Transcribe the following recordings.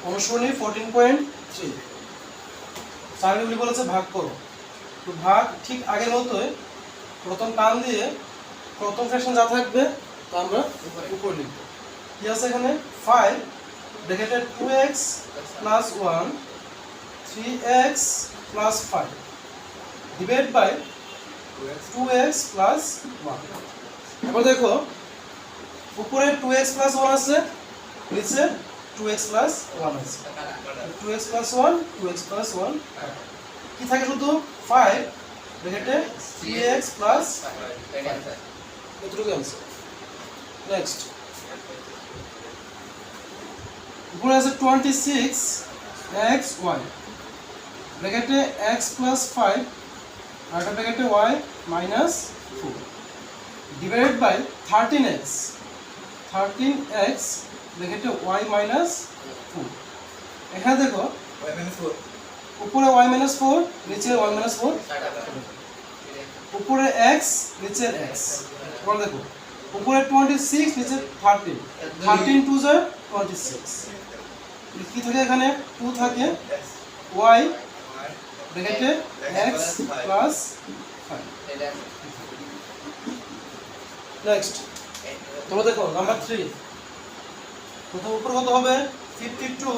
অনুসরণী 14.3 চারগুলি বলেছে ভাগ করো। তো ভাগ ঠিক আগের মতোই প্রথম টান দিয়ে প্রথম ফ্র্যাকশন যা থাকবে তা আমরা উপরে লিখব। কি আছে এখানে 5 ব্র্যাকেটে 2x plus 1 3x plus 5 divide by 2x plus 1। এবার দেখো উপরে 2x প্লাস 1 আছে, নিচে 2x প্লাস 1 আছে। 2x প্লাস 1 2x প্লাস 1 কি থাকে শুধু 5 ব্র্যাকেটে 3x প্লাস 5 এতটুকু आंसर। নেক্সট উপরে আছে 26xy ব্র্যাকেটে x প্লাস 5 আর একটা ব্র্যাকেটে y minus 4 divided by 13x ব্র্যাকেটে y মাইনাস 4। এখানে দেখো উপরে y মাইনাস 4 নিচে y মাইনাস 4, উপরে x নিচে x। এবার দেখো উপরে 26 নিচে 13 2 যা 26 কি থাকে এখানে 2 থাকে y ব্র্যাকেটে x প্লাস 5। নেক্সট তোমরা দেখো নাম্বার 3 প্রথম উপর কত হবে 52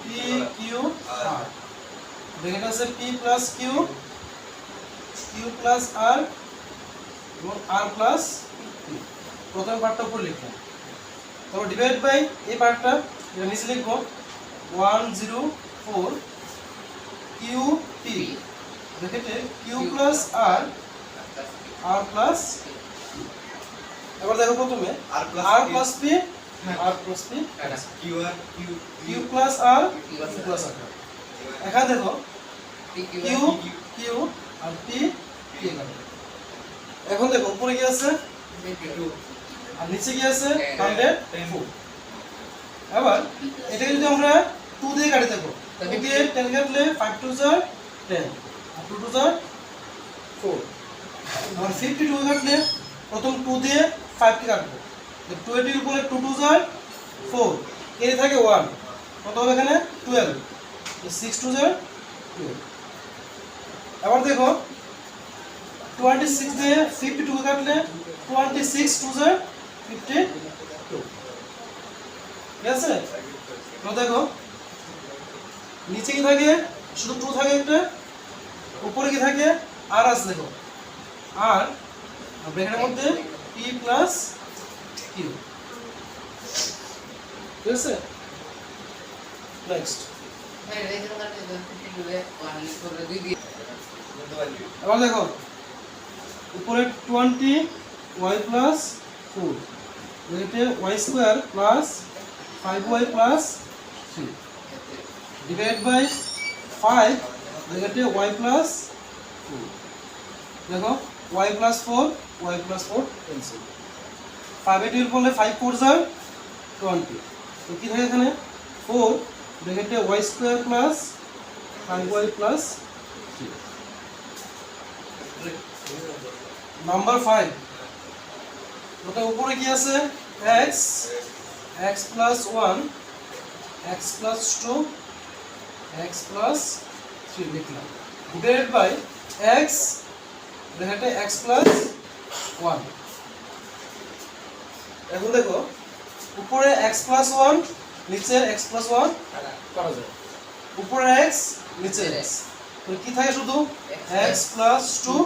PQ R ব্র্যাকেট আছে P plus Q plus R এবং R প্লাস P। প্রথম পার্টটা উপর লিখলাম, তারপর ডিভাইড বাই এই পার্টটা এটা নিচে লিখবো 104 QP ব্র্যাকেটে Q plus R plus P। এবার দেখো প্রথমে R plus P Q plus R plus R। এখানে দেখো Q আর P এখানে। এখন দেখো উপরে কি আছে আর নিচে কি আছে 104। এবার এটা যদি আমরা 2 দিয়ে কাটি দেখো 2 দিয়ে 10 কাটলে 5 2 যা 10 আর 2 2 যা 4। আর 52 কাটলে প্রথম 2 দিয়ে 5 কে কাটবো, 20 এর উপরে 2 2 যা 4 এর থাকে 1 কত হবে এখানে 12 6 2 যা 12। এবার দেখো 26 দিয়ে 52 কাটলে 26 2 যা 52। ঠিক আছে, তো দেখো নিচে কি থাকে শুধু 2 থাকে একটা, উপরে কি থাকে আর আছে দেখো আর ব্র্যাকেটের মধ্যে P প্লাস Q। ঠিক আছে, নেক্সট এবার দেখো উপরে 20 y প্লাস 4 ব্র্যাকেটে y square plus 5y plus 3 divide by 5 ব্র্যাকেটে y প্লাস 4। দেখো y প্লাস 4 ক্যান্সেল। 5 এর বললে 5 4 যা 20 তো কি থাকে এখানে 4 ব্র্যাকেটে y square plus 5y plus 3। Number 5 ওটা উপরে কি আছে x plus 1 x plus 2 x plus 3 লিখলাম ডিভাইডেড বাই x ব্র্যাকেটে x প্লাস 1। এখন দেখো উপরে x প্লাস 1 নিচে x প্লাস 1 করা যায়, উপরে x নিচে x তো কি থাকে শুধু x প্লাস 2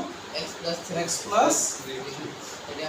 x প্লাস 3